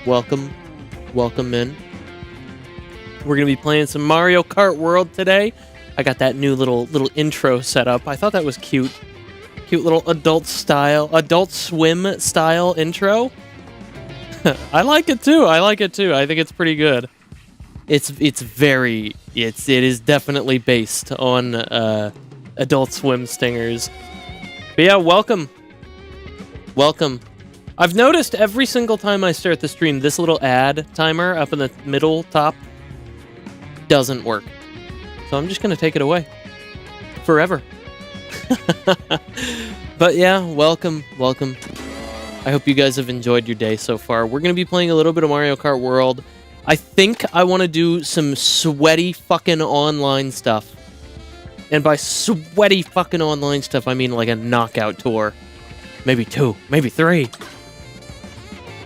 welcome in. We're gonna be playing some Mario Kart World today. I got that new little intro set up. I thought that was cute. Cute little Adult Swim style intro. I like it too. I think it's pretty good. It is definitely based on Adult Swim stingers. But yeah, welcome. I've noticed every single time I start the stream, this little ad timer up in the middle top doesn't work. So I'm just going to take it away. Forever. But yeah, welcome. I hope you guys have enjoyed your day so far. We're going to be playing a little bit of Mario Kart World. I think I want to do some sweaty fucking online stuff. And by sweaty fucking online stuff, I mean like a knockout tour. Maybe 2, maybe 3.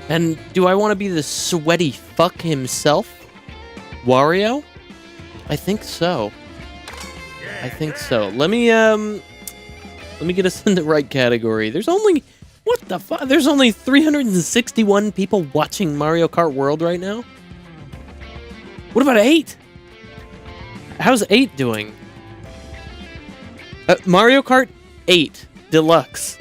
And do I want to be the sweaty fuck himself? Wario? I think so. Let me get us in the right category. There's only... What the fuck? There's only 361 people watching Mario Kart World right now? What about 8? How's 8 doing? Mario Kart 8 Deluxe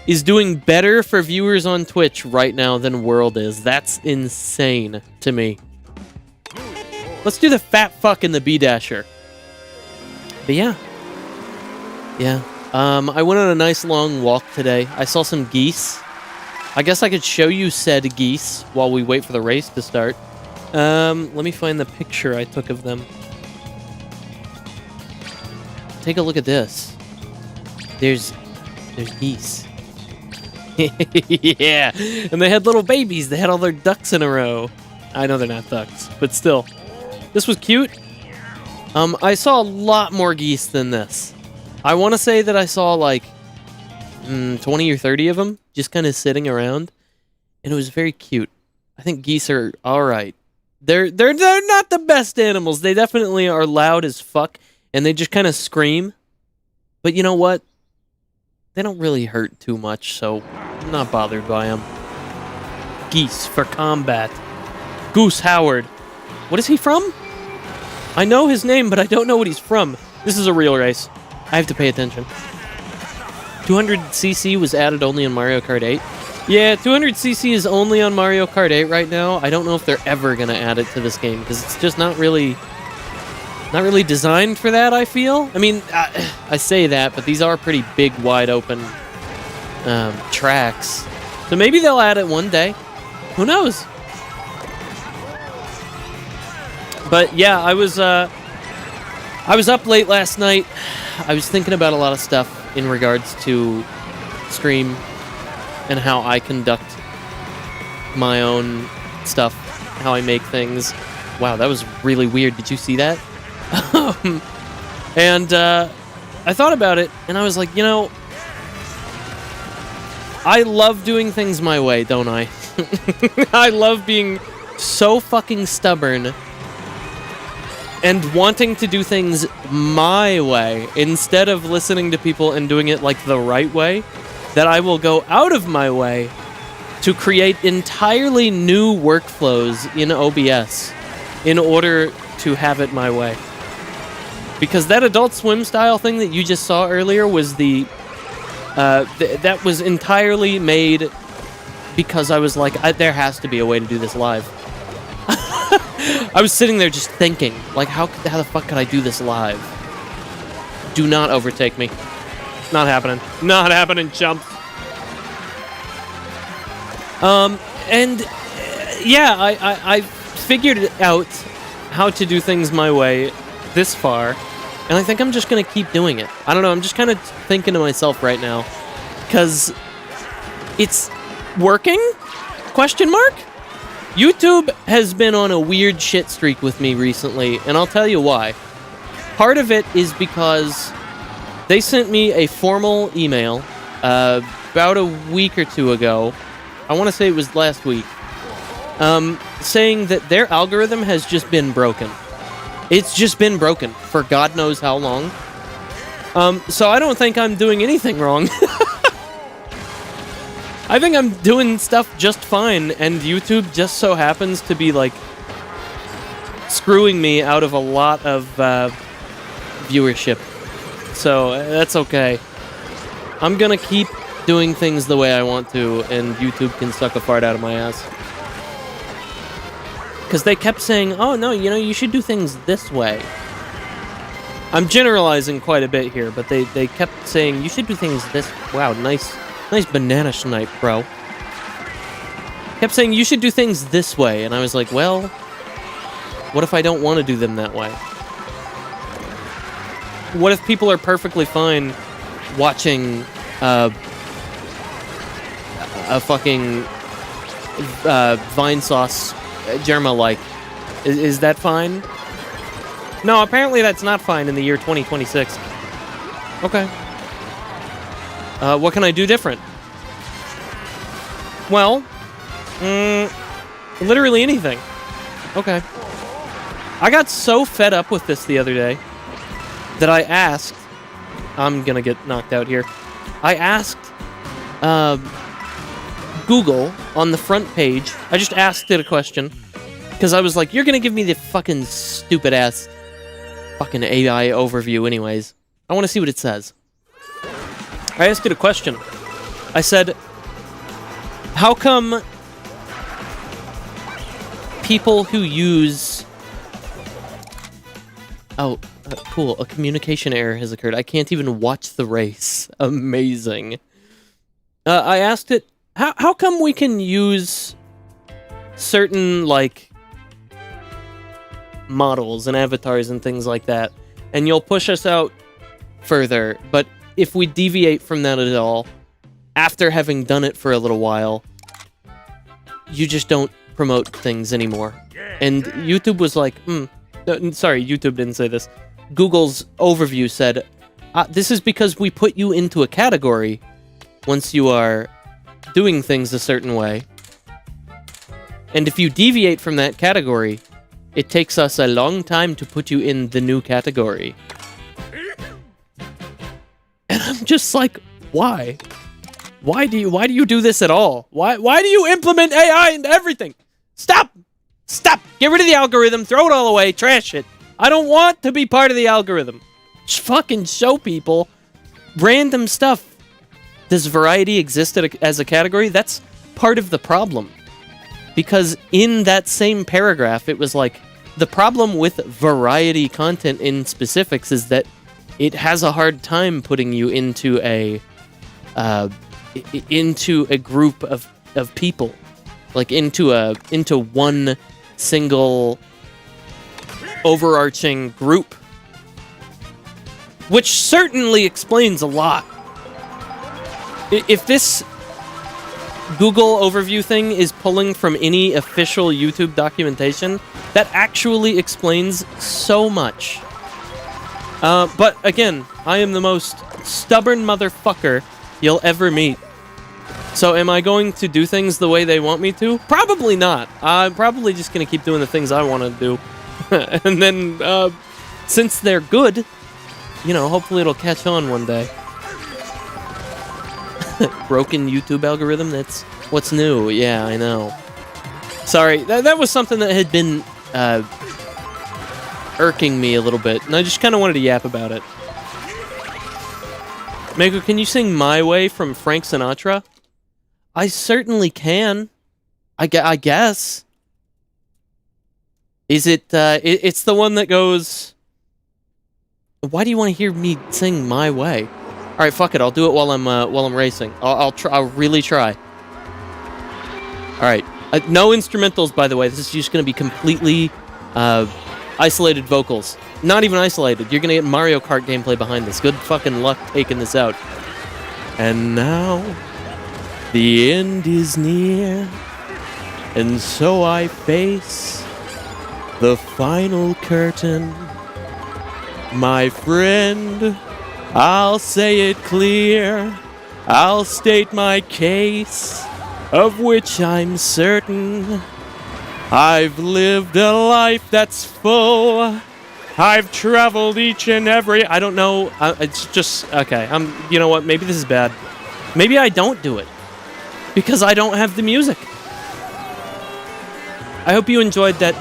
is doing better for viewers on Twitch right now than World is. That's insane to me. Let's do the fat fuck in the B-Dasher. But yeah. I went on a nice long walk today. I saw some geese. I guess I could show you said geese while we wait for the race to start. Let me find the picture I took of them. Take a look at this. There's geese. Yeah, and they had little babies. They had all their ducks in a row. I know they're not ducks, but still. This was cute. I saw a lot more geese than this. I want to say that I saw like 20 or 30 of them just kind of sitting around, and it was very cute. I think geese are all right. They're not the best animals. They definitely are loud as fuck, and they just kind of scream. But you know what? They don't really hurt too much, so I'm not bothered by them. Geese for combat. Goose Howard. What is he from? I know his name, but I don't know what he's from. This is a real race. I have to pay attention. 200cc was added only in Mario Kart 8. Yeah, 200cc is only on Mario Kart 8 right now. I don't know if they're ever going to add it to this game, because it's just not really designed for that, I feel. I mean, I say that, but these are pretty big, wide open tracks. So maybe they'll add it one day. Who knows? But yeah, I was up late last night. I was thinking about a lot of stuff in regards to stream and how I conduct my own stuff, how I make things. Wow, that was really weird. Did you see that? And I thought about it, and I was like, you know, I love doing things my way, don't I? I love being so fucking stubborn and wanting to do things my way instead of listening to people and doing it like the right way, that I will go out of my way to create entirely new workflows in OBS in order to have it my way. Because that Adult Swim style thing that you just saw earlier was that was entirely made because I was like, there has to be a way to do this live. I was sitting there just thinking, like, how the fuck could I do this live? Do not overtake me. Not happening. Not happening, chump. And yeah, I figured out how to do things my way this far, and I think I'm just gonna keep doing it. I don't know, I'm just kind of thinking to myself right now, because it's working? Question mark? YouTube has been on a weird shit streak with me recently, and I'll tell you why. Part of it is because they sent me a formal email about a week or two ago. I want to say it was last week. Saying that their algorithm has just been broken. It's just been broken for God knows how long. So I don't think I'm doing anything wrong. I think I'm doing stuff just fine, and YouTube just so happens to be, like, screwing me out of a lot of viewership. So, that's okay. I'm gonna keep doing things the way I want to, and YouTube can suck a fart out of my ass. Because they kept saying, oh, no, you know, you should do things this way. I'm generalizing quite a bit here, but they kept saying, you should do things this... Wow, nice banana snipe, bro. Kept saying, you should do things this way, and I was like, well, what if I don't want to do them that way? What if people are perfectly fine watching a fucking Vine Sauce Jerma-like? Is that fine? No, apparently that's not fine in the year 2026. Okay. What can I do different? Well, literally anything. Okay. I got so fed up with this the other day that I asked... I'm gonna get knocked out here. I asked Google on the front page. I just asked it a question. Because I was like, you're gonna give me the fucking stupid-ass fucking AI overview anyways. I want to see what it says. I asked it a question. I said, how come people who use... Oh, cool. A communication error has occurred. I can't even watch the race. Amazing. I asked it, how come we can use certain, like, models and avatars and things like that, and you'll push us out further, but if we deviate from that at all, after having done it for a little while, you just don't promote things anymore. And YouTube was like, sorry, YouTube didn't say this. Google's overview said, this is because we put you into a category once you are doing things a certain way. And if you deviate from that category, it takes us a long time to put you in the new category. And I'm just like, why? Why do you do this at all? Why do you implement AI into everything? Stop! Stop! Get rid of the algorithm, throw it all away, trash it. I don't want to be part of the algorithm. Just fucking show people random stuff. Does variety exist as a category? That's part of the problem. Because in that same paragraph, it was like, the problem with variety content in specifics is that it has a hard time putting you into a group of people, like into one single overarching group, which certainly explains a lot. If this Google overview thing is pulling from any official YouTube documentation, that actually explains so much. But again, I am the most stubborn motherfucker you'll ever meet. So am I going to do things the way they want me to? Probably not. I'm probably just going to keep doing the things I want to do. And then, since they're good, you know, hopefully it'll catch on one day. Broken YouTube algorithm? That's what's new. Yeah, I know. Sorry, that was something that had been irking me a little bit, and I just kind of wanted to yap about it. Meikou, can you sing My Way from Frank Sinatra? I certainly can. I guess. Is it, it's the one that goes... Why do you want to hear me sing My Way? Alright, fuck it, I'll do it while I'm racing. I'll really try. Alright. No instrumentals, by the way. This is just going to be completely isolated vocals. Not even isolated. You're going to get Mario Kart gameplay behind this. Good fucking luck taking this out. And now, the end is near, and so I face the final curtain. My friend, I'll say it clear. I'll state my case, of which I'm certain. I've lived a life that's full. I've traveled each and every... I don't know. It's just... Okay, you know what? Maybe this is bad. Maybe I don't do it. because I don't have the music. I hope you enjoyed that.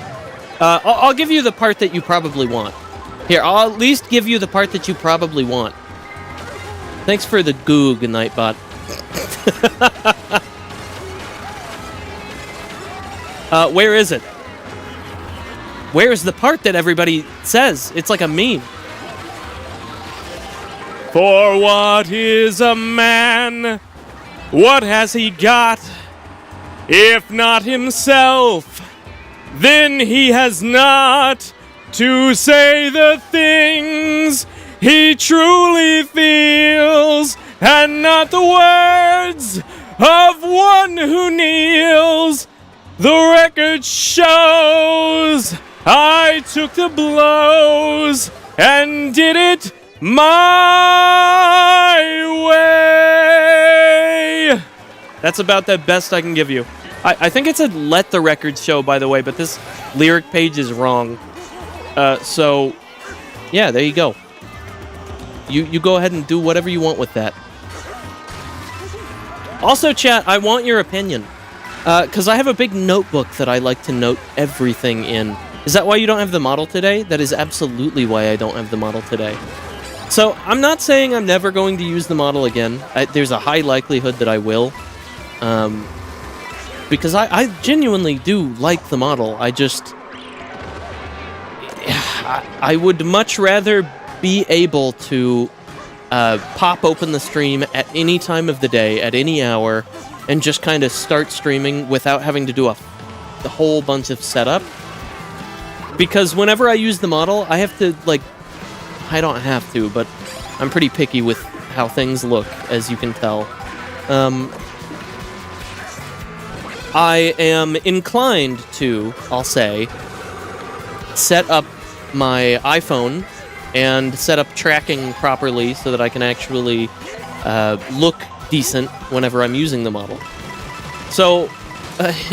I'll give you the part that you probably want. Here, I'll at least give you the part that you probably want. Thanks for the goog, Nightbot. Where is it? Where's the part that everybody says? It's like a meme. For what is a man? What has he got? If not himself, then he has not to say the things he truly feels, and not the words of one who kneels. The record shows I took the blows and did it my way. That's about the best I can give you. I think it said let the record show, by the way, but this lyric page is wrong. So, yeah, there you go. You go ahead and do whatever you want with that. Also, chat, I want your opinion. Because I have a big notebook that I like to note everything in. Is that why you don't have the model today? That is absolutely why I don't have the model today. So, I'm not saying I'm never going to use the model again. There's a high likelihood that I will. Because I genuinely do like the model. I would much rather be able to pop open the stream at any time of the day, at any hour, and just kind of start streaming without having to do a whole bunch of setup. Because whenever I use the model, I have to, like... I don't have to, but I'm pretty picky with how things look, as you can tell. I am inclined to, I'll say, set up my iPhone and set up tracking properly so that I can actually look decent whenever I'm using the model. So,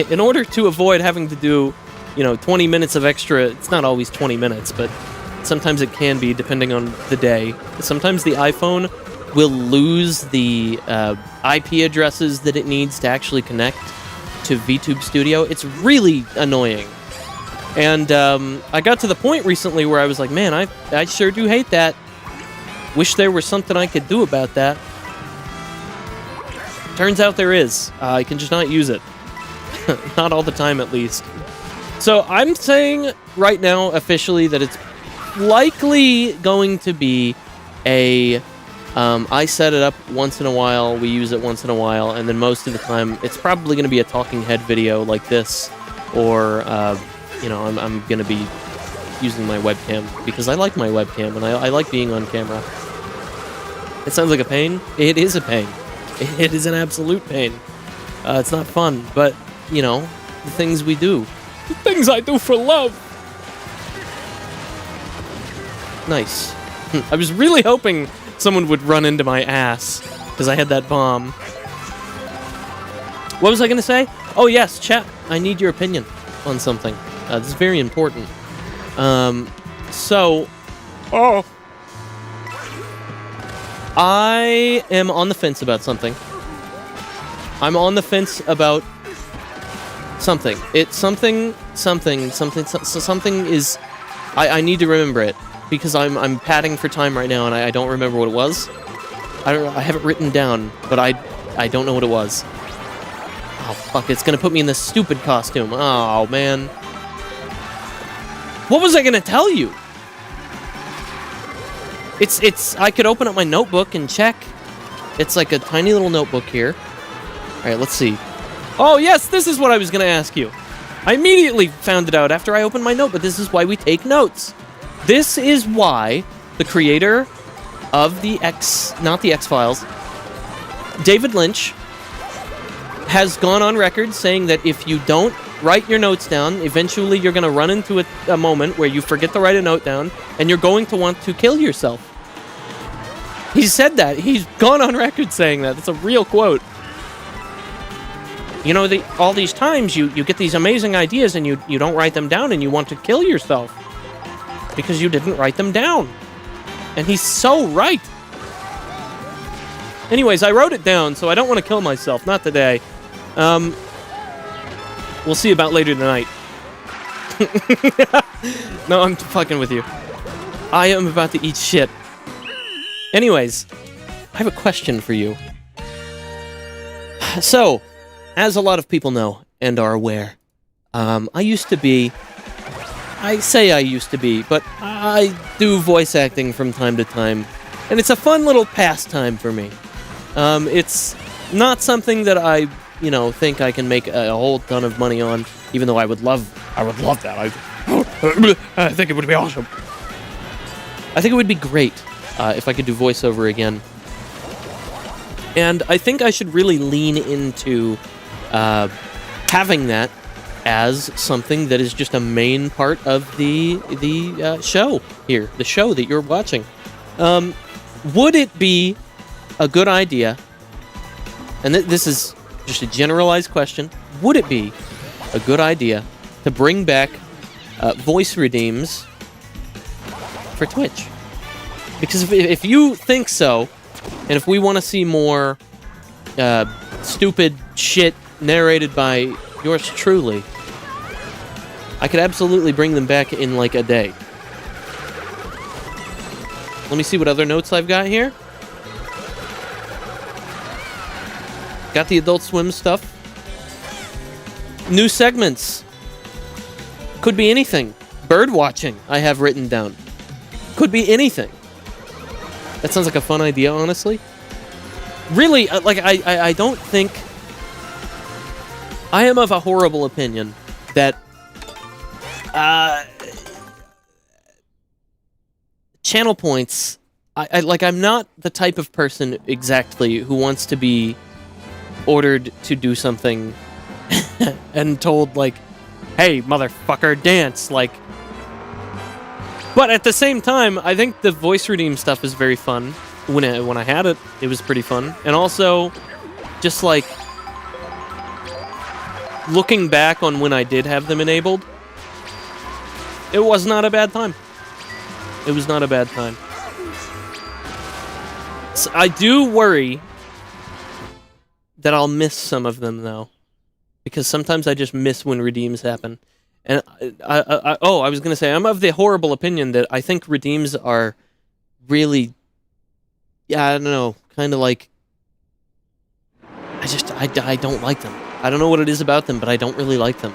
in order to avoid having to do, 20 minutes of extra, it's not always 20 minutes, but sometimes it can be, depending on the day. Sometimes the iPhone will lose the IP addresses that it needs to actually connect to VTube Studio. It's really annoying. And I got to the point recently where I was like, man, I sure do hate that. Wish there was something I could do about that. Turns out there is. I can just not use it. Not all the time, at least. So I'm saying right now, officially, that it's likely going to be a... I set it up once in a while, we use it once in a while, and then most of the time, it's probably going to be a talking head video like this, or... I'm going to be using my webcam, because I like my webcam, and I like being on camera. It sounds like a pain. It is a pain. It is an absolute pain. It's not fun, but, the things we do. The things I do for love! Nice. I was really hoping someone would run into my ass, because I had that bomb. What was I going to say? Oh, yes, chat. I need your opinion on something. This is very important. I am on the fence about something. I'm on the fence about something. It's something is... I need to remember it, because I'm padding for time right now, and I don't remember what it was. I have it written down, but I don't know what it was. Oh, fuck, it's gonna put me in this stupid costume. Oh, man. What was I gonna tell you? I could open up my notebook and check. It's like a tiny little notebook here. Alright, let's see. Oh, yes, this is what I was gonna ask you. I immediately found it out after I opened my notebook. This is why we take notes. This is why the creator of not the X-Files, David Lynch, has gone on record saying that if you don't write your notes down, eventually you're going to run into a moment where you forget to write a note down, and you're going to want to kill yourself. He said that. He's gone on record saying that. It's a real quote. All these times you get these amazing ideas and you don't write them down and you want to kill yourself because you didn't write them down. And he's so right. Anyways, I wrote it down, so I don't want to kill myself. Not today. We'll see about later tonight. No, I'm fucking with you. I am about to eat shit. Anyways, I have a question for you. So, as a lot of people know and are aware, I used to be, but I do voice acting from time to time, and it's a fun little pastime for me. It's not something that I, think I can make a whole ton of money on, even though I would love that. I think it would be awesome. I think it would be great if I could do voiceover again. And I think I should really lean into having that as something that is just a main part of the show here, the show that you're watching. Would it be a good idea, and this is just a generalized question, would it be a good idea to bring back voice redeems for Twitch? Because if you think so, and if we want to see more stupid shit narrated by yours truly, I could absolutely bring them back in like a day. Let me see what other notes I've got here. Got the Adult Swim stuff. New segments. Could be anything. Bird watching, I have written down. Could be anything. That sounds like a fun idea, honestly. Really, I don't think... I am of a horrible opinion that... channel points... I'm not the type of person exactly who wants to be ordered to do something and told, like, hey, motherfucker, dance, like... But at the same time, I think the voice redeem stuff is very fun. When I had it, it was pretty fun. And also, just like, looking back on when I did have them enabled, it was not a bad time. It was not a bad time. So I do worry that I'll miss some of them, though. Because sometimes I just miss when redeems happen. And I was going to say, I'm of the horrible opinion that I think redeems are really, I don't know, kind of like, I don't like them. I don't know what it is about them, but I don't really like them.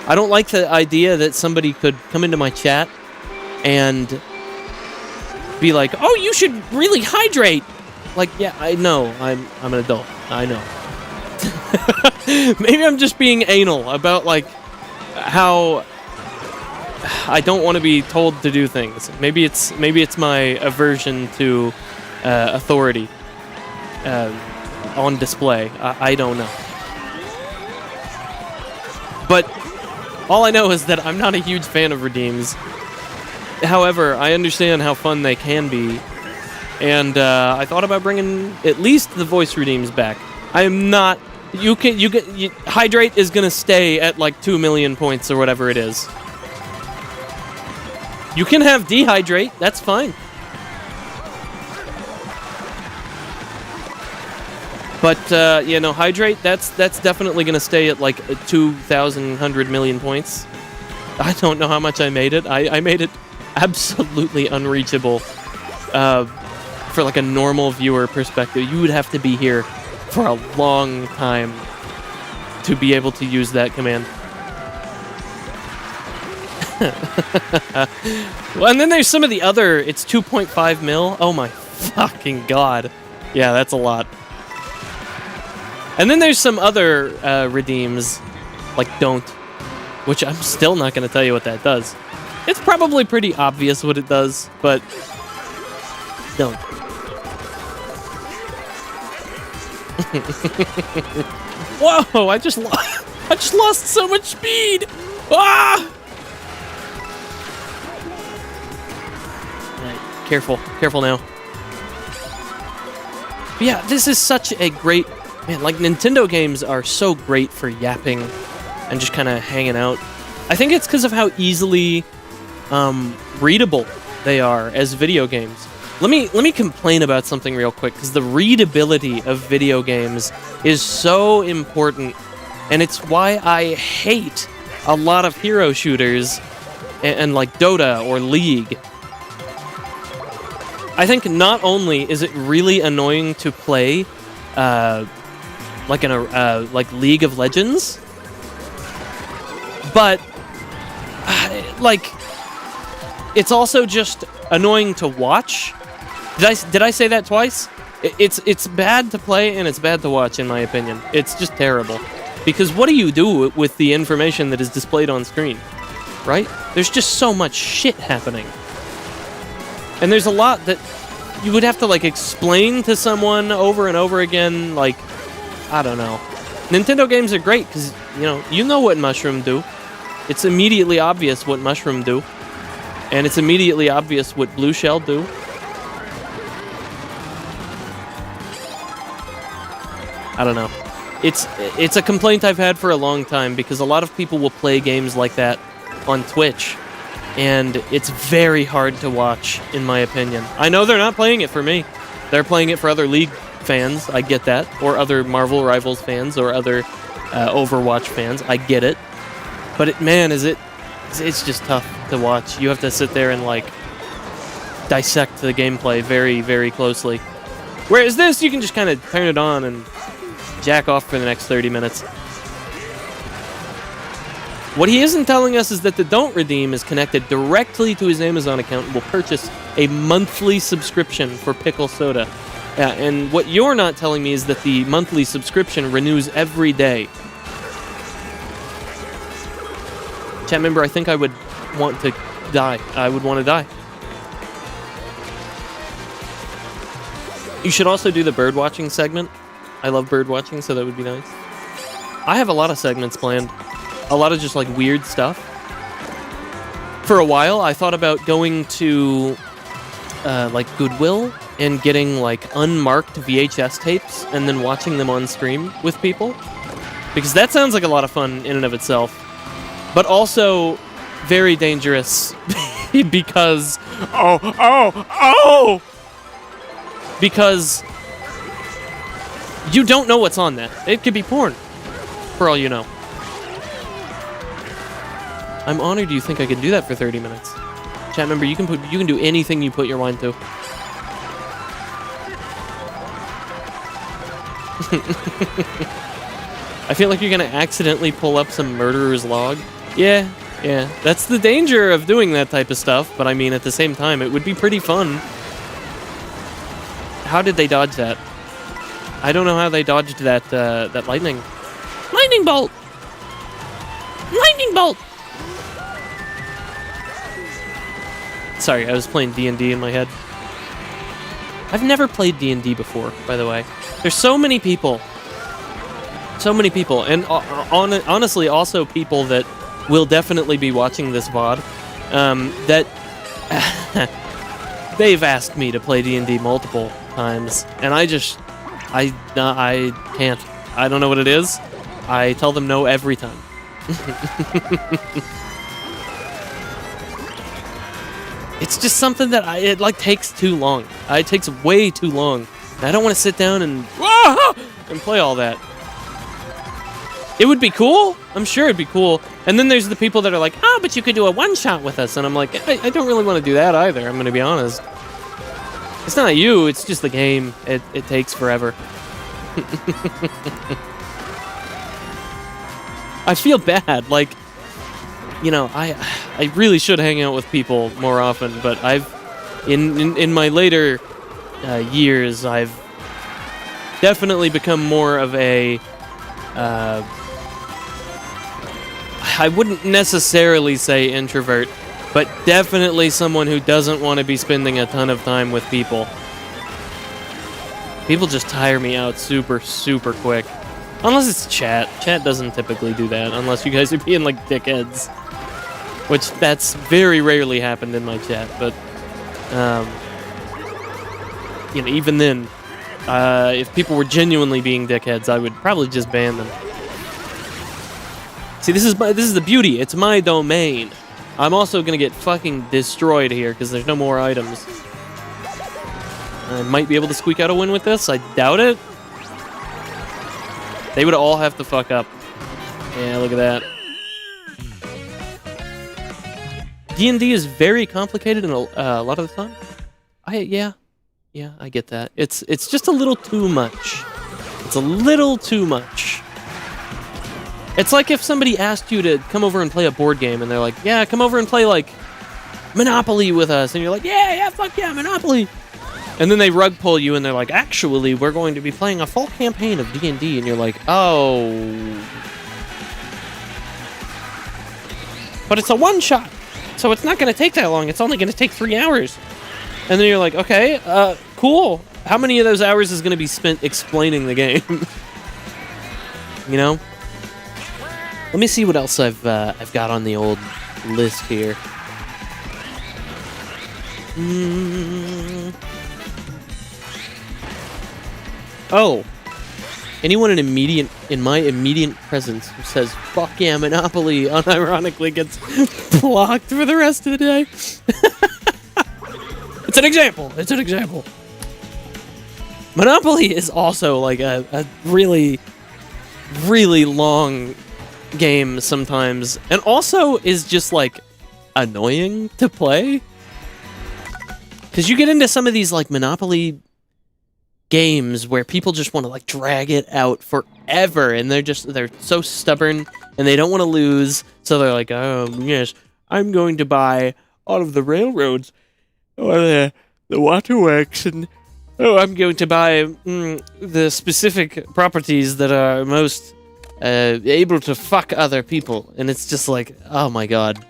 I don't like the idea that somebody could come into my chat and be like, oh, you should really hydrate. Like, yeah, I know, I'm an adult. I know. Maybe I'm just being anal about, like, how I don't want to be told to do things. Maybe it's my aversion to authority on display. I don't know. But all I know is that I'm not a huge fan of redeems. However, I understand how fun they can be, and I thought about bringing at least the voice redeems back. I am not. Hydrate is gonna stay at like 2 million points or whatever it is. You can have dehydrate, that's fine. But hydrate, that's definitely gonna stay at like 2,100 million points. I don't know how much I made it. I made it absolutely unreachable for like a normal viewer perspective. You would have to be here for a long time to be able to use that command. Well, and then there's some of the other, it's 2.5 mil. Oh my fucking god. Yeah, that's a lot. And then there's some other redeems, like don't, which I'm still not going to tell you what that does. It's probably pretty obvious what it does, but don't. Whoa! I just lost so much speed. Ah! All right, careful now. But yeah, this is such a great man. Like Nintendo games are so great for yapping and just kind of hanging out. I think it's because of how easily readable they are as video games. Let me complain about something real quick, because the readability of video games is so important, and it's why I hate a lot of hero shooters and like Dota or League. I think not only is it really annoying to play, like League of Legends, but like it's also just annoying to watch. Did I say that twice? It's bad to play and it's bad to watch, in my opinion. It's just terrible. Because what do you do with the information that is displayed on screen? Right? There's just so much shit happening. And there's a lot that you would have to, like, explain to someone over and over again. Like, I don't know. Nintendo games are great because, you know what Mushroom do. It's immediately obvious what Mushroom do. And it's immediately obvious what Blue Shell do. I don't know. It's a complaint I've had for a long time, because a lot of people will play games like that on Twitch, and it's very hard to watch, in my opinion. I know they're not playing it for me. They're playing it for other League fans. I get that. Or other Marvel Rivals fans, or other Overwatch fans. I get it. But it's just tough to watch. You have to sit there and, like, dissect the gameplay very, very closely. Whereas this, you can just kind of turn it on and jack off for the next 30 minutes. What he isn't telling us is that the Don't Redeem is connected directly to his Amazon account and will purchase a monthly subscription for Pickle Soda. And what you're not telling me is that the monthly subscription renews every day. Chat member, I think I would want to die. I would want to die. You should also do the bird watching segment. I love bird watching, so that would be nice. I have a lot of segments planned. A lot of just, like, weird stuff. For a while, I thought about going to, like, Goodwill and getting, like, unmarked VHS tapes and then watching them on stream with people. Because that sounds like a lot of fun in and of itself. But also very dangerous because... Because... you don't know what's on that. It could be porn, for all you know. I'm honored you think I can do that for 30 minutes. Chat member, you can do anything you put your mind to. I feel like you're gonna accidentally pull up some murderer's log. Yeah. That's the danger of doing that type of stuff, but I mean, at the same time, it would be pretty fun. How did they dodge that? I don't know how they dodged that lightning. Lightning bolt! Lightning bolt! Sorry, I was playing D&D in my head. I've never played D&D before, by the way. There's so many people. So many people. And honestly, also people that will definitely be watching this VOD. That... they've asked me to play D&D multiple times. And I can't. I don't know what it is. I tell them no every time. It's just something that it takes too long. It takes way too long. And I don't want to sit down and play all that. It would be cool. I'm sure it'd be cool. And then there's the people that are like, but you could do a one-shot with us. And I'm like, I don't really want to do that either. I'm going to be honest. It's not you. It's just the game. It takes forever. I feel bad. Like, I really should hang out with people more often, but in my later years, I've definitely become more of a, I wouldn't necessarily say introvert, but definitely someone who doesn't want to be spending a ton of time with people. People just tire me out super, super quick. Unless it's chat. Chat doesn't typically do that, unless you guys are being like dickheads. Which, that's very rarely happened in my chat, but... even then, if people were genuinely being dickheads, I would probably just ban them. See, this is the beauty. It's my domain. I'm also gonna get fucking destroyed here, because there's no more items. I might be able to squeak out a win with this. I doubt it. They would all have to fuck up. Yeah, look at that. D&D is very complicated and a lot of the time. Yeah, I get that. It's just a little too much. It's a little too much. It's like if somebody asked you to come over and play a board game, and they're like, yeah, come over and play, like, Monopoly with us. And you're like, yeah, fuck yeah, Monopoly. And then they rug pull you, and they're like, actually, we're going to be playing a full campaign of D&D. And you're like, oh. But it's a one-shot, so it's not going to take that long. It's only going to take 3 hours. And then you're like, okay, cool. How many of those hours is going to be spent explaining the game? You know? Let me see what else I've got on the old list here. Oh, anyone in my immediate presence who says "fuck yeah, Monopoly" unironically gets blocked for the rest of the day. It's an example. It's an example. Monopoly is also like a really, really long game sometimes, and also is just like annoying to play. Because you get into some of these like Monopoly games where people just want to like drag it out forever, and they're so stubborn and they don't want to lose, so they're like, oh yes, I'm going to buy all of the railroads or the waterworks, and oh, I'm going to buy the specific properties that are most able to fuck other people. And it's just like, oh my god,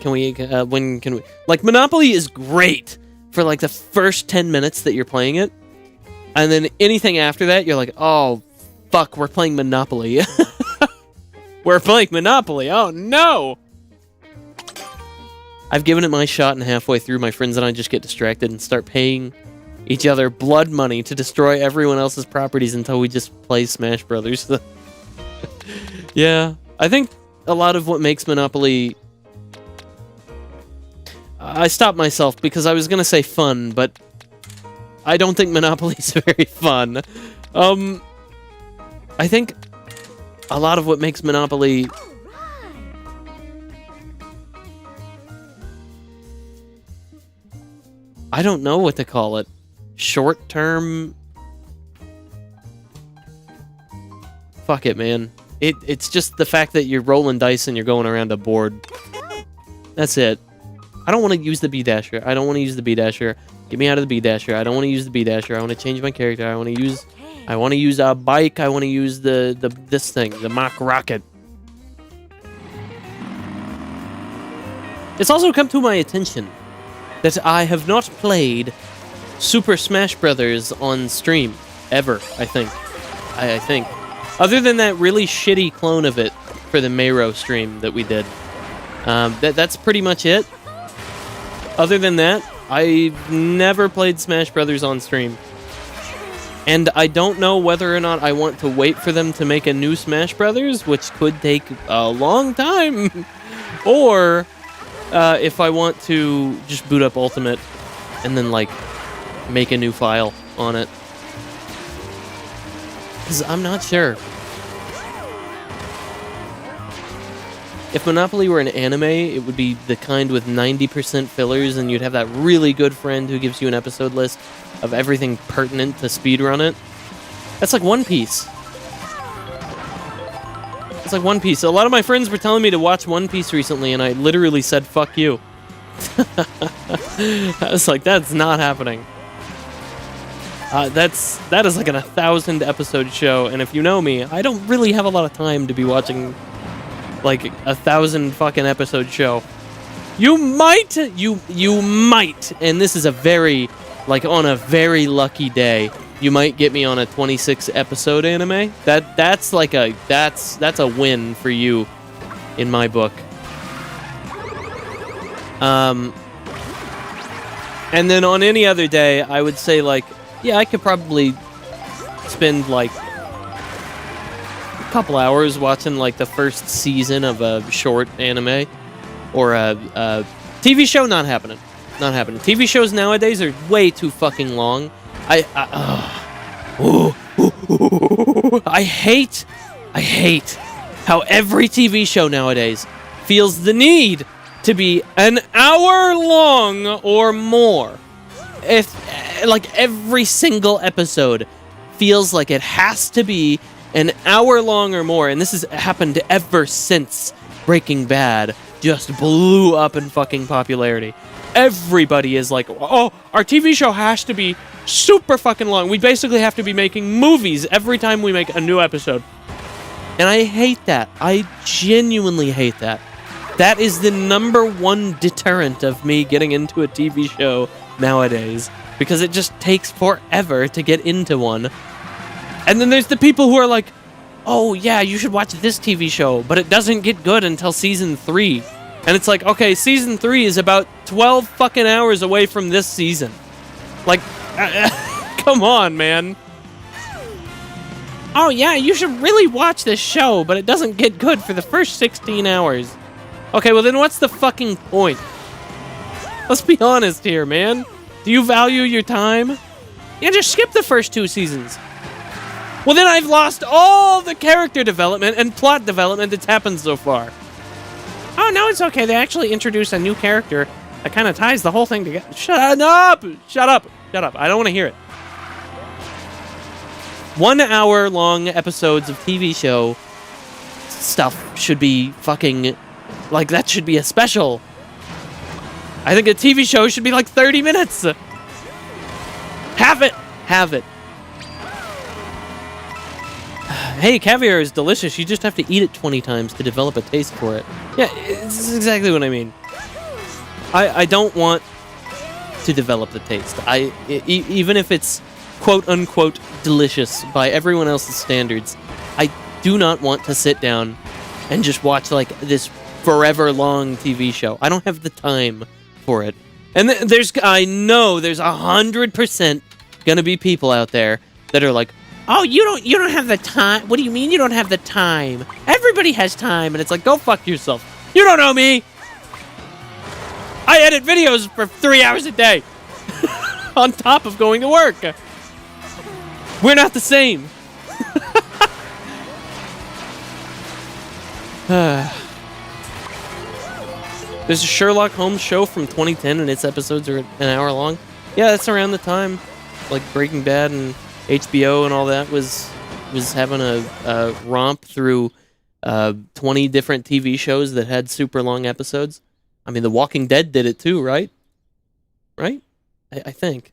when can we, like, Monopoly is great for like the first 10 minutes that you're playing it, and then anything after that you're like, oh fuck, we're playing Monopoly. We're playing Monopoly, oh no. I've given it my shot, and halfway through my friends and I just get distracted and start paying each other blood money to destroy everyone else's properties until we just play Smash Brothers. Yeah, I think a lot of what makes Monopoly... I stopped myself because I was going to say fun, but I don't think Monopoly's very fun. I think a lot of what makes Monopoly... I don't know what to call it. Short-term... Fuck it, man. It's just the fact that you're rolling dice and you're going around a board. That's it. I don't want to use the B-Dasher. I don't want to use the B-Dasher. Get me out of the B-Dasher. I don't want to use the B-Dasher. I want to change my character. I want to use a bike. I want to use this thing, the Mach Rocket. It's also come to my attention that I have not played Super Smash Brothers on stream ever, I think. I think. Other than that really shitty clone of it for the Meikou stream that we did. That's pretty much it. Other than that, I've never played Smash Brothers on stream. And I don't know whether or not I want to wait for them to make a new Smash Brothers, which could take a long time, or if I want to just boot up Ultimate and then, like, make a new file on it. Because I'm not sure. If Monopoly were an anime, it would be the kind with 90% fillers, and you'd have that really good friend who gives you an episode list of everything pertinent to speedrun it. That's like One Piece. It's like One Piece. A lot of my friends were telling me to watch One Piece recently, and I literally said, fuck you. I was like, that's not happening. That is like an 1,000 episode show, and if you know me, I don't really have a lot of time to be watching like 1,000 fucking episode show. You might, and this is a very, like, on a very lucky day, you might get me on a 26 episode anime. That's a win for you in my book. And then on any other day, I would say, like, yeah, I could probably spend like a couple hours watching like the first season of a short anime or a TV show. Not happening. TV shows nowadays are way too fucking long, I hate how every TV show nowadays feels the need to be an hour long or more. If like every single episode feels like it has to be an hour long or more, and this has happened ever since Breaking Bad just blew up in fucking popularity. Everybody is like, oh, our TV show has to be super fucking long. We basically have to be making movies every time we make a new episode. And I hate that. I genuinely hate that. That is the number one deterrent of me getting into a TV show nowadays, because it just takes forever to get into one. And then there's the people who are like, oh yeah, you should watch this TV show, but it doesn't get good until season 3. And it's like, okay, season 3 is about 12 fucking hours away from this season. Like, come on, man. Oh yeah, you should really watch this show, but it doesn't get good for the first 16 hours. Okay, well then what's the fucking point? Let's be honest here, man. Do you value your time? Yeah, just skip the first 2 seasons. Well then I've lost all the character development and plot development that's happened so far. Oh no, it's okay. They actually introduced a new character that kind of ties the whole thing together. Shut up! Shut up! Shut up. I don't want to hear it. 1 hour long episodes of TV show stuff should be fucking... Like, that should be a special. I think a TV show should be like 30 minutes. Have it. Have it. Hey, caviar is delicious. You just have to eat it 20 times to develop a taste for it. Yeah, it's exactly what I mean. I don't want to develop the taste. Even if it's quote-unquote delicious by everyone else's standards, I do not want to sit down and just watch like this forever long TV show. I don't have the time for it. And I know there's 100% gonna be people out there that are like, oh, you don't have the time. What do you mean you don't have the time? Everybody has time. And it's like, go fuck yourself. You don't know me. I edit videos for 3 hours a day on top of going to work. We're not the same. There's a Sherlock Holmes show from 2010 and its episodes are an hour long. Yeah, that's around the time like Breaking Bad and HBO and all that was having a romp through 20 different TV shows that had super long episodes. I mean, The Walking Dead did it too, right? Right? I think.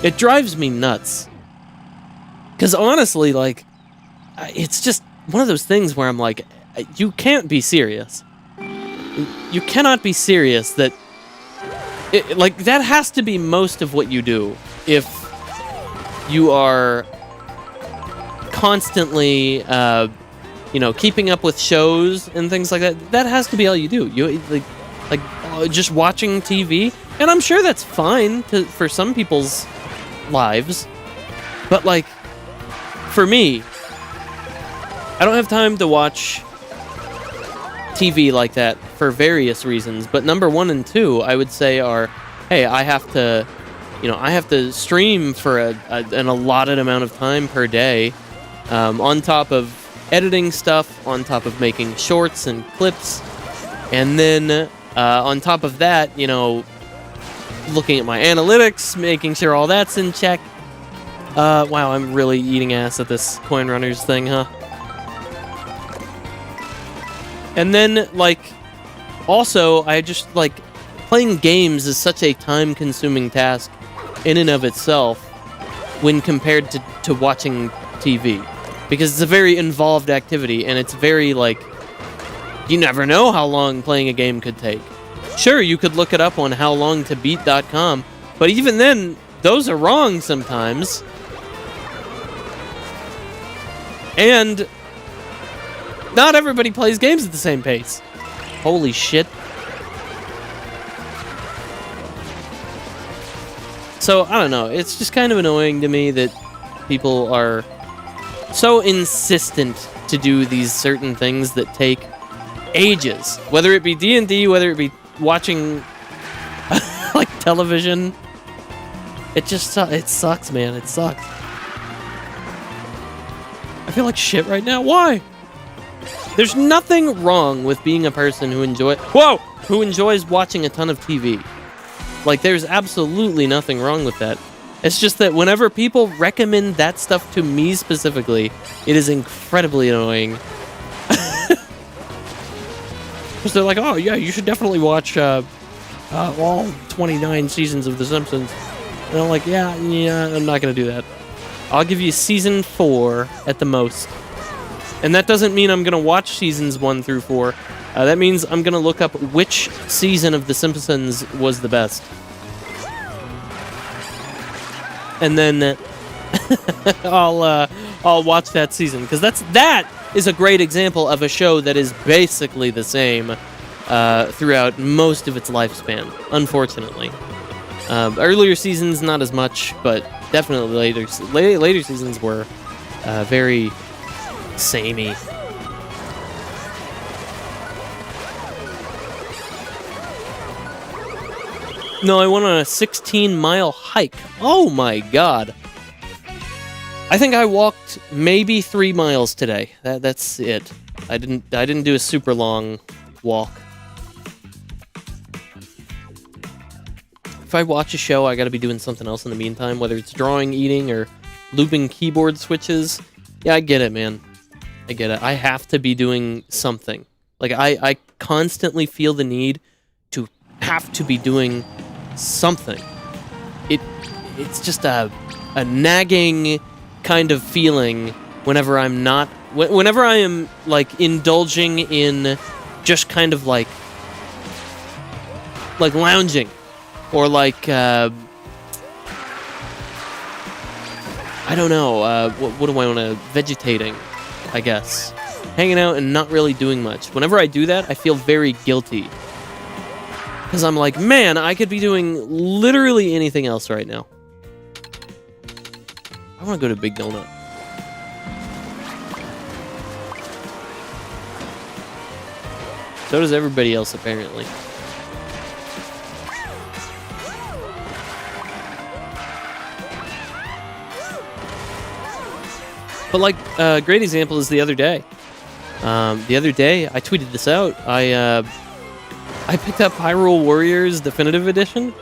It drives me nuts. Because honestly, like, it's just one of those things where I'm like, you can't be serious. You cannot be serious that... like, that has to be most of what you do if you are constantly, keeping up with shows and things like that. That has to be all you do. You just watching TV, and I'm sure that's fine for some people's lives, but like, for me, I don't have time to watch TV like that for various reasons, but number 1 and 2 I would say are, hey, I have to stream for an allotted amount of time per day, on top of editing stuff, on top of making shorts and clips, and then on top of that, looking at my analytics, making sure all that's in check. Wow, I'm really eating ass at this Coin Runners thing, huh? And then, like, also, I just, like, playing games is such a time-consuming task in and of itself when compared to watching TV. Because it's a very involved activity, and it's very, like, you never know how long playing a game could take. Sure, you could look it up on howlongtobeat.com, but even then, those are wrong sometimes. And not everybody plays games at the same pace. Holy shit. So, I don't know. It's just kind of annoying to me that people are so insistent to do these certain things that take ages. Whether it be D&D, whether it be watching like television. It just it sucks, man. It sucks. I feel like shit right now. Why? There's nothing wrong with being a person who enjoys watching a ton of TV. Like, there's absolutely nothing wrong with that. It's just that whenever people recommend that stuff to me specifically, it is incredibly annoying. Because they're like, oh yeah, you should definitely watch all 29 seasons of The Simpsons. And I'm like, yeah, I'm not gonna do that. I'll give you season 4 at the most. And that doesn't mean I'm gonna watch seasons 1 through 4. That means I'm gonna look up which season of The Simpsons was the best. And then I'll watch that season, because that is a great example of a show that is basically the same throughout most of its lifespan, unfortunately. Earlier seasons, not as much, but definitely later seasons were very samey. No, I went on a 16-mile hike. Oh my god. I think I walked maybe 3 miles today. That's it. I didn't do a super long walk. If I watch a show, I gotta be doing something else in the meantime, whether it's drawing, eating, or looping keyboard switches. Yeah, I get it, man. I get it. I have to be doing something. Like, I constantly feel the need to have to be doing something. It's just a nagging kind of feeling whenever I'm not... Whenever I am, like, indulging in just kind of, like lounging. Or, like, I don't know, what do I want to... Vegetating, I guess. Hanging out and not really doing much. Whenever I do that, I feel very guilty. Because I'm like, man, I could be doing literally anything else right now. I want to go to Big Donut. So does everybody else, apparently. But, like, a great example is the other day. The other day, I tweeted this out. I picked up Hyrule Warriors Definitive Edition.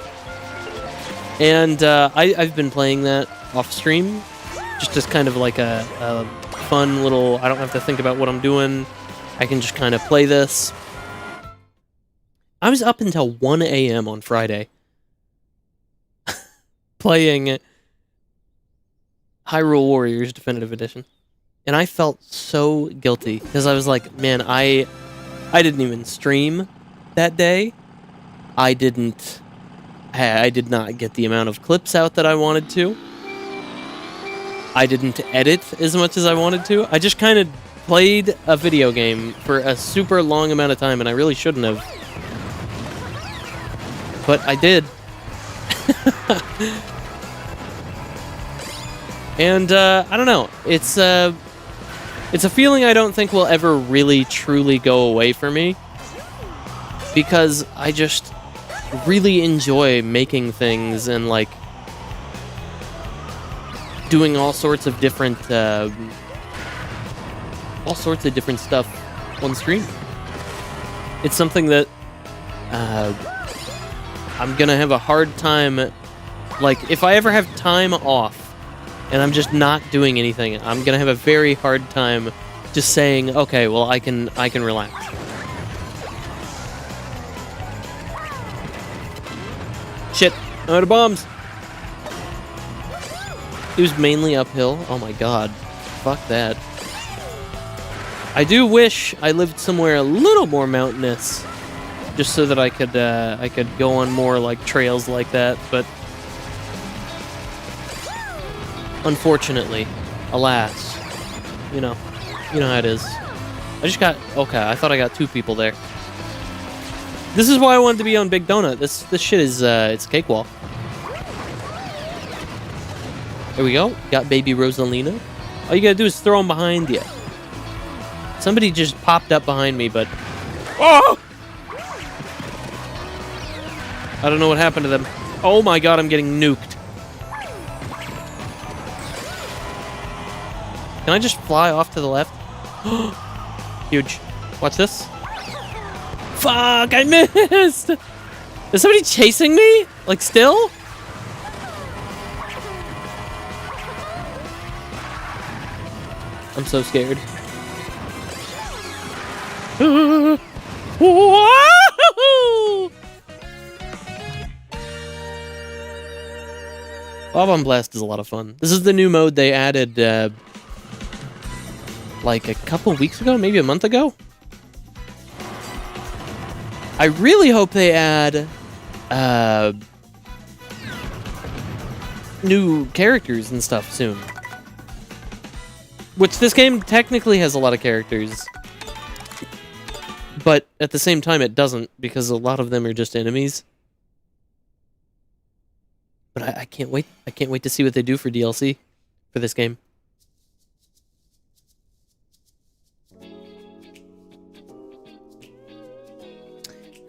And I've been playing that off stream. Just as kind of like a fun little... I don't have to think about what I'm doing. I can just kind of play this. I was up until 1 a.m. on Friday. Playing Hyrule Warriors Definitive Edition. And I felt so guilty. Because I was like, man, I didn't even stream that day. I did not get the amount of clips out that I wanted to. I didn't edit as much as I wanted to. I just kind of played a video game for a super long amount of time, and I really shouldn't have. But I did. And I don't know. It's a feeling I don't think will ever really truly go away for me. Because I just really enjoy making things and, like, doing all sorts of different stuff on stream. It's something that I'm gonna have a hard time. Like, if I ever have time off and I'm just not doing anything, I'm gonna have a very hard time just saying, okay, well, I can relax. Shit, I'm out of bombs. It was mainly uphill. Oh my god. Fuck that. I do wish I lived somewhere a little more mountainous, just so that I could go on more, like, trails like that, but unfortunately, alas, you know how it is. I just got... Okay, I thought I got 2 people there. This is why I wanted to be on Big Donut. This shit is, it's cakewalk. There we go. Got baby Rosalina. All you gotta do is throw him behind you. Somebody just popped up behind me, but... Oh! I don't know what happened to them. Oh my god, I'm getting nuked. Can I just fly off to the left? Huge. Watch this. Fuck, I missed! Is somebody chasing me? Like, still? I'm so scared. Bob on Blast is a lot of fun. This is the new mode they added, like a couple weeks ago, maybe a month ago? I really hope they add, new characters and stuff soon. Which this game technically has a lot of characters. But at the same time, it doesn't, because a lot of them are just enemies. But I can't wait. I can't wait to see what they do for DLC for this game.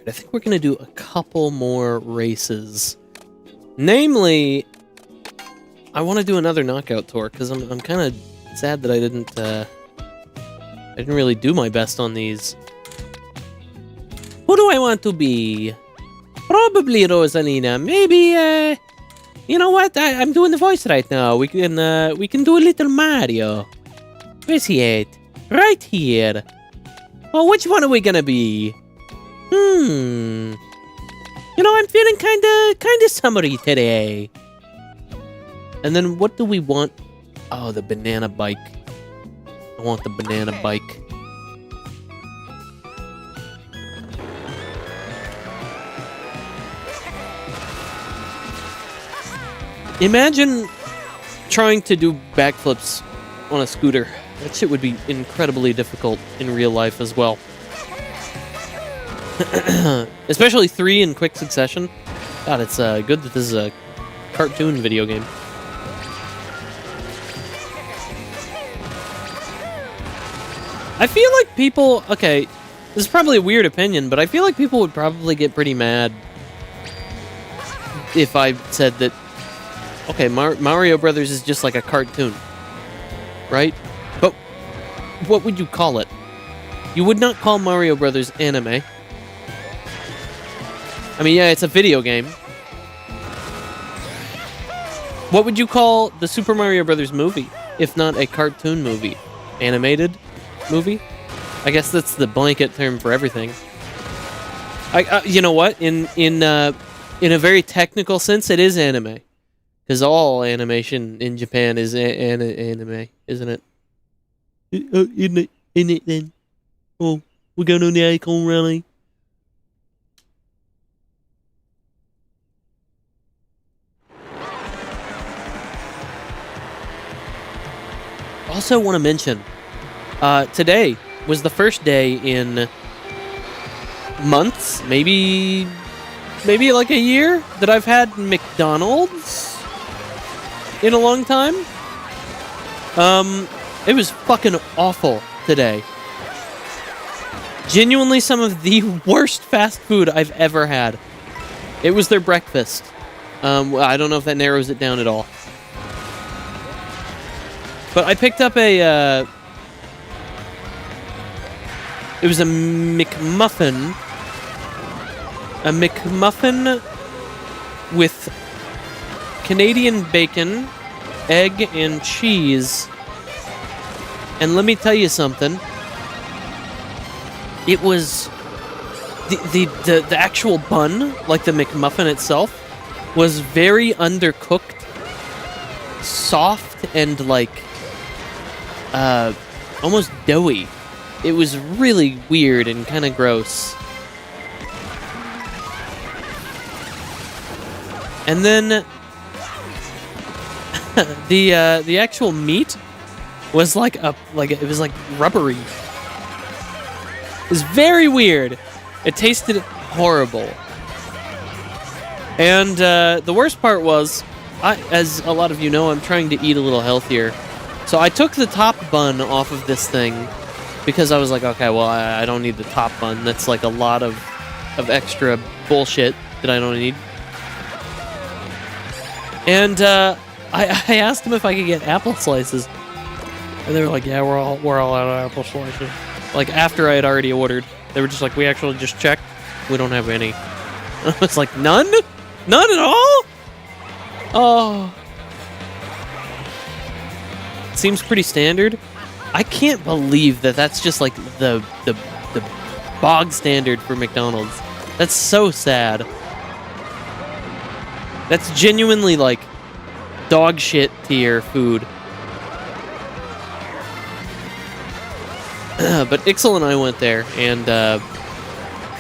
I think we're going to do a couple more races. Namely, I want to do another knockout tour, because I'm kind of sad that I didn't really do my best on these. Who do I want to be? Probably Rosalina. Maybe, you know what? I'm doing the voice right now. We can do a little Mario. Where's he at? Right here. Oh, which one are we gonna be? You know, I'm feeling kinda summery today. And then what do we want? Oh, the banana bike. I want the banana bike. Imagine trying to do backflips on a scooter. That shit would be incredibly difficult in real life as well. Especially 3 in quick succession. God, it's good that this is a cartoon video game. I feel like people... Okay, this is probably a weird opinion, but I feel like people would probably get pretty mad if I said that, okay, Mario Brothers is just like a cartoon, right? But what would you call it? You would not call Mario Brothers anime. I mean, yeah, it's a video game. What would you call the Super Mario Brothers movie, if not a cartoon movie? Animated movie? I guess that's the blanket term for everything. You know what? In a very technical sense, it is anime. Because all animation in Japan is anime, isn't it? Isn't it then? Oh, we're going on the Acorn Rally. Also want to mention, today was the first day in months, maybe like a year, that I've had McDonald's in a long time. It was fucking awful today. Genuinely some of the worst fast food I've ever had. It was their breakfast. I don't know if that narrows it down at all. But I picked up it was a McMuffin. A McMuffin with Canadian bacon, egg, and cheese. And let me tell you something. It was the actual bun, like the McMuffin itself, was very undercooked, soft, and like almost doughy. It was really weird and kind of gross. And then the actual meat was like it was like rubbery. It was very weird. It tasted horrible. And the worst part was, as a lot of you know, I'm trying to eat a little healthier. So I took the top bun off of this thing because I was like, okay, well, I don't need the top bun. That's like a lot of extra bullshit that I don't need. And I asked them if I could get apple slices, and they were like, "Yeah, we're all out of apple slices." Like after I had already ordered, they were just like, "We actually just checked. We don't have any." And I was like, "None? None at all?" Oh, seems pretty standard. I can't believe that that's just like the bog standard for McDonald's. That's so sad. That's genuinely like dog shit tier food. But Ixel and I went there, and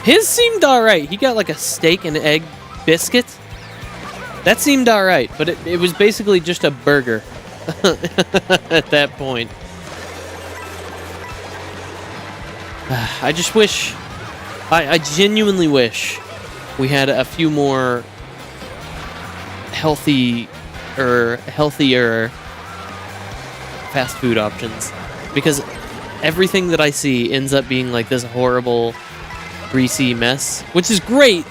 his seemed alright. He got like a steak and egg biscuit. That seemed alright, but it was basically just a burger at that point. I just wish, I genuinely wish we had a few more healthier fast food options, because everything that I see ends up being like this horrible, greasy mess, which is great.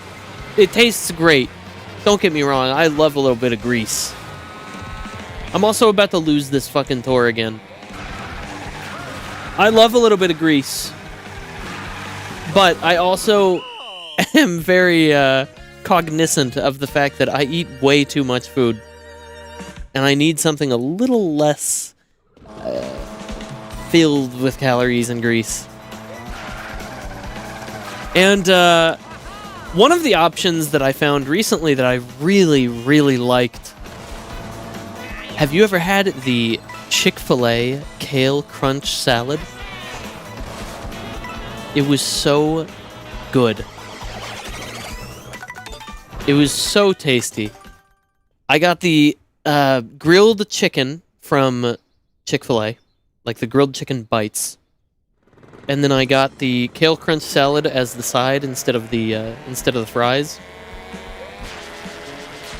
It tastes great. Don't get me wrong, I love a little bit of grease. I'm also about to lose this fucking tour again. I love a little bit of grease, but I also am very cognizant of the fact that I eat way too much food, and I need something a little less filled with calories and grease. And one of the options that I found recently that I really, really liked. Have you ever had the Chick-fil-A Kale Crunch Salad? It was so good. It was so tasty. I got the grilled chicken from Chick-fil-A, like the grilled chicken bites, and then I got the kale crunch salad as the side instead of the fries.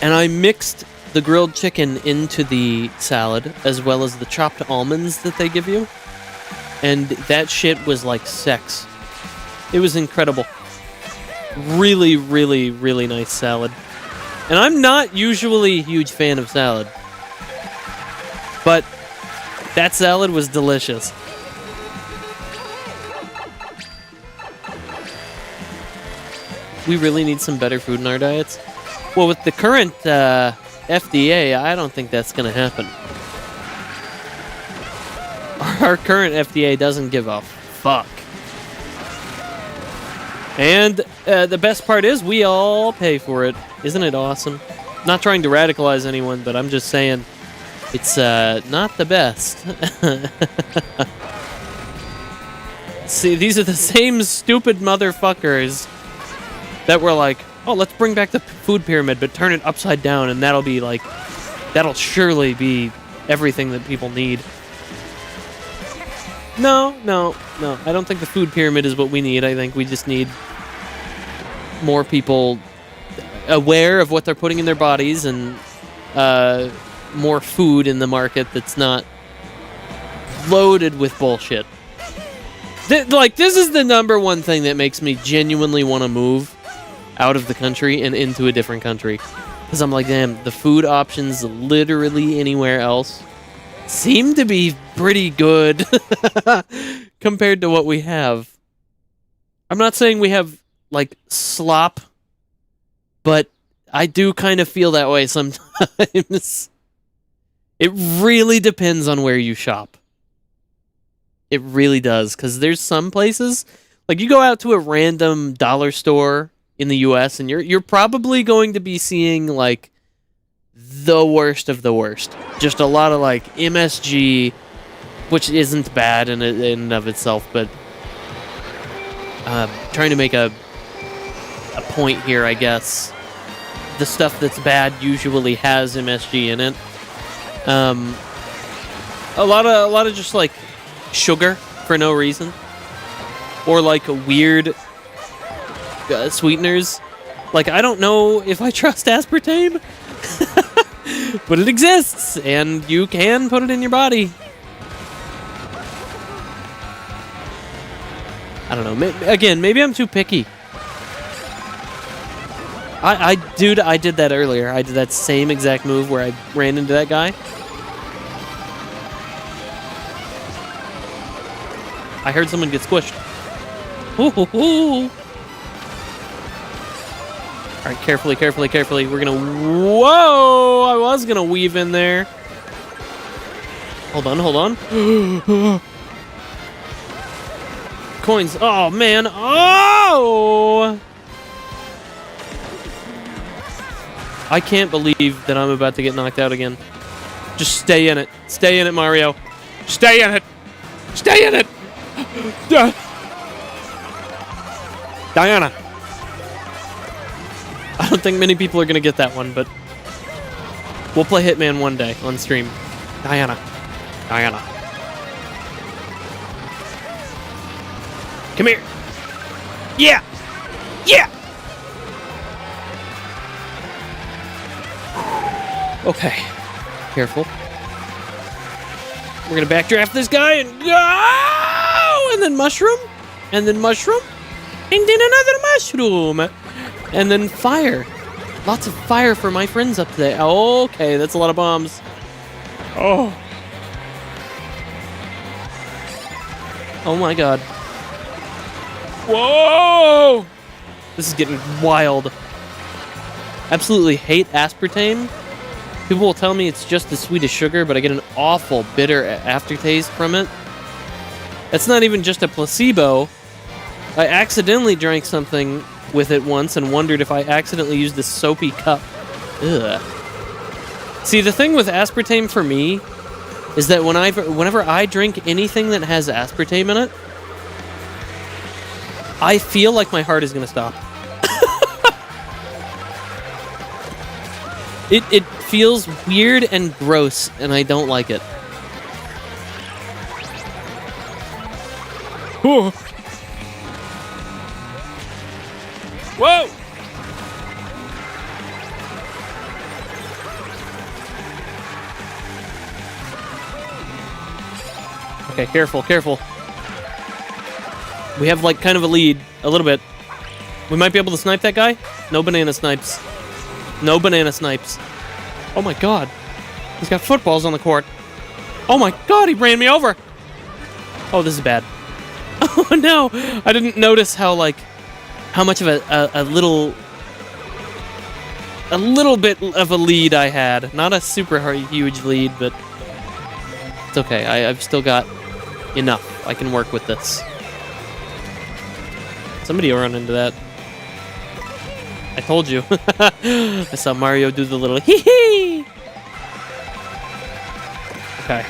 And I mixed the grilled chicken into the salad as well as the chopped almonds that they give you, and that shit was like sex. It was incredible. Really, really, really nice salad. And I'm not usually a huge fan of salad, but that salad was delicious. We really need some better food in our diets. Well, with the current FDA, I don't think that's going to happen. Our current FDA doesn't give a fuck. And the best part is we all pay for it. Isn't it awesome? Not trying to radicalize anyone, but I'm just saying it's not the best. See, these are the same stupid motherfuckers that were like, oh, let's bring back the food pyramid, but turn it upside down, and that'll surely be everything that people need. No. I don't think the food pyramid is what we need. I think we just need more people aware of what they're putting in their bodies, and more food in the market that's not loaded with bullshit. This is the number one thing that makes me genuinely want to move out of the country and into a different country. Because I'm like, damn, the food options literally anywhere else seem to be pretty good compared to what we have. I'm not saying we have, like, slop, but I do kind of feel that way sometimes. It really depends on where you shop. It really does, because there's some places, like you go out to a random dollar store in the US, and you're probably going to be seeing like the worst of the worst. Just a lot of like MSG, which isn't bad in and of itself, but trying to make a point here, I guess. The stuff that's bad usually has MSG in it. A lot of just like sugar for no reason, or like weird sweeteners. Like, I don't know if I trust aspartame, but it exists, and you can put it in your body. I don't know. Again, maybe I'm too picky. Dude, I did that earlier. I did that same exact move where I ran into that guy. I heard someone get squished. Ooh, hoo, hoo. All right, carefully, carefully, carefully. We're gonna. Whoa! I was gonna weave in there. Hold on, hold on. Coins. Oh man. Oh! I can't believe that I'm about to get knocked out again. Just stay in it. Stay in it, Mario. Stay in it. Stay in it. Diana. I don't think many people are going to get that one, but we'll play Hitman one day on stream. Diana. Diana. Come here. Yeah. Yeah. Okay. Careful. We're going to backdraft this guy and go! And then mushroom. And then mushroom. And then another mushroom. And then fire. Lots of fire for my friends up there. Okay, that's a lot of bombs. Oh. Oh my god. Whoa! This is getting wild. Absolutely hate aspartame. People will tell me it's just as sweet as sugar, but I get an awful bitter aftertaste from it. That's not even just a placebo. I accidentally drank something with it once and wondered if I accidentally used a soapy cup. Ugh. See, the thing with aspartame for me is that whenever I drink anything that has aspartame in it, I feel like my heart is going to stop. It feels weird and gross, and I don't like it. Whoa! Whoa! Okay, careful, careful. We have, like, kind of a lead. A little bit. We might be able to snipe that guy? No banana snipes. No banana snipes. Oh my god. He's got footballs on the court. Oh my god, he ran me over! Oh, this is bad. Oh no! I didn't notice how much of a little bit of a lead I had. Not a super huge lead, but it's okay. I've still got enough. I can work with this. Somebody will run into that. I told you. I saw Mario do the little hee-hee! Okay.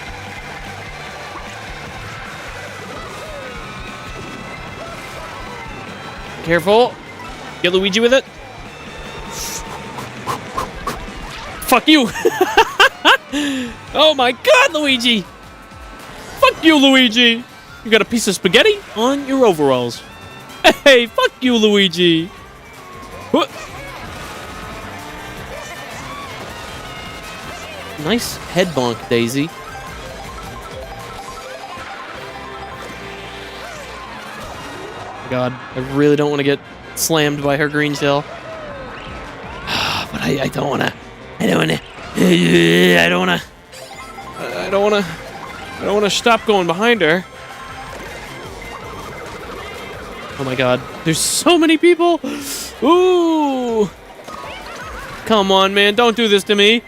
Careful. Get Luigi with it. Fuck you! Oh my god, Luigi! Fuck you, Luigi! You got a piece of spaghetti on your overalls. Hey, fuck you, Luigi! What? Nice head bonk, Daisy. God, I really don't want to get slammed by her green shell. But I don't want to. I don't want to stop going behind her. Oh my god, there's so many people. Ooh. Come on, man, don't do this to me.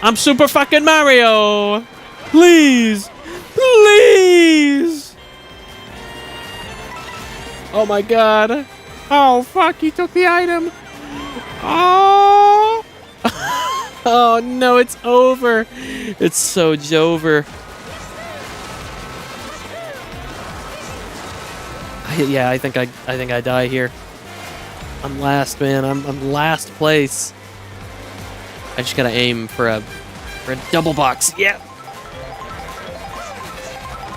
I'm Super fucking Mario. Please. Please. Oh my god. Oh fuck, he took the item. Oh. Oh no, it's over. It's so Jover. Yeah, I think I die here. I'm last, man. I'm last place. I just gotta aim for a double box. Yeah.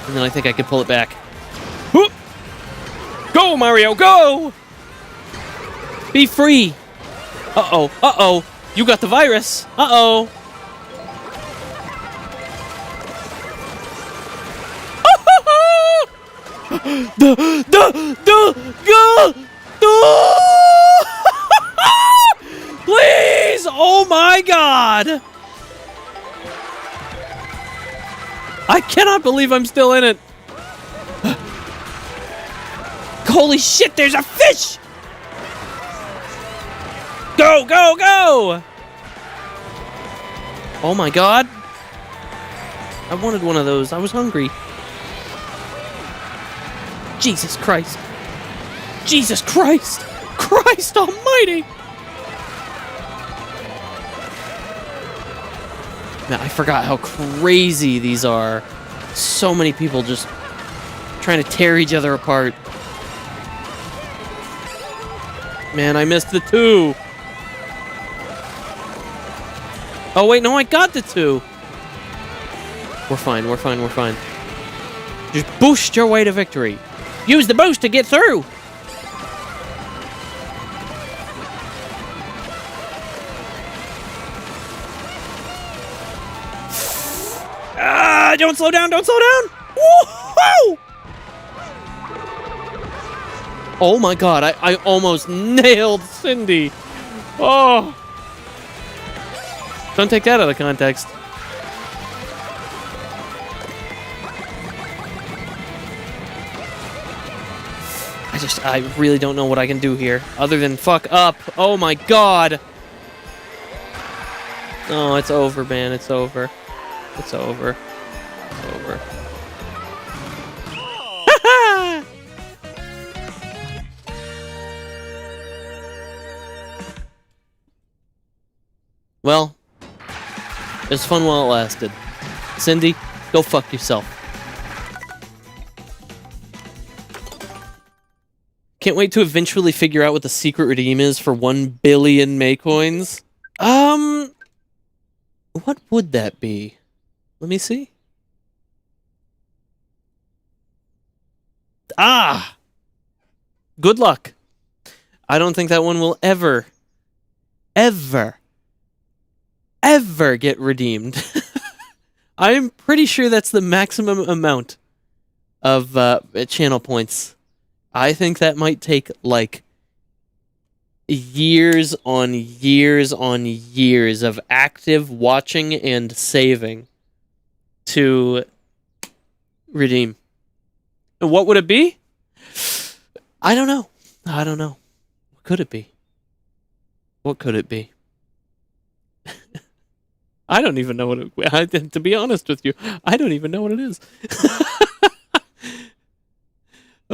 And then I think I can pull it back. Whoop! Go, Mario, go! Be free. Uh-oh, uh-oh. You got the virus. Uh-oh. Oh my god! I cannot believe I'm still in it. Holy shit, there's a fish! Go, go, go! Oh my god. I wanted one of those. I was hungry. Jesus Christ. Jesus Christ! Christ almighty! Man, I forgot how crazy these are. So many people just trying to tear each other apart. Man, I missed the 2. Oh, wait, no, I got the 2. We're fine, we're fine, we're fine. Just boost your way to victory. Use the boost to get through. Don't slow down, don't slow down. Woo-hoo! Oh my god, I almost nailed Cindy. Oh. Don't take that out of context. I really don't know what I can do here other than fuck up. Oh my god. Oh, it's over, man. It's over. It's over. It's over. Well, it was fun while it lasted. Cindy, go fuck yourself. Can't wait to eventually figure out what the secret redeem is for 1 billion Maycoins. What would that be? Let me see. Ah! Good luck. I don't think that one will ever get redeemed. I'm pretty sure that's the maximum amount of channel points. I think that might take, like, years on years on years of active watching and saving to redeem. And what would it be? I don't know. I don't know. What could it be? What could it be? I don't even know what it... to be honest with you, I don't even know what it is.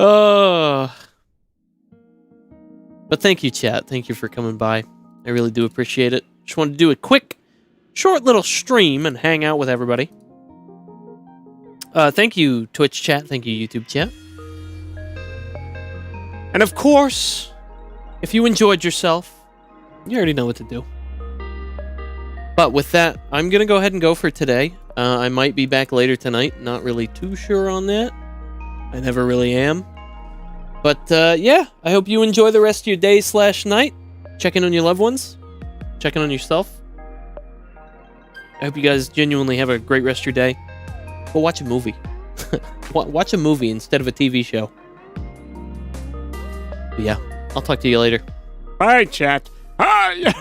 Oh. But thank you, chat. Thank you for coming by. I really do appreciate it. Just wanted to do a quick, short little stream and hang out with everybody. Thank you, Twitch chat. Thank you, YouTube chat. And of course, if you enjoyed yourself, you already know what to do. But with that, I'm going to go ahead and go for today. I might be back later tonight. Not really too sure on that. I never really am. But, yeah, I hope you enjoy the rest of your day / night. Checking on your loved ones. Checking on yourself. I hope you guys genuinely have a great rest of your day. Go watch a movie. Watch a movie instead of a TV show. But yeah, I'll talk to you later. Bye, chat. Hi.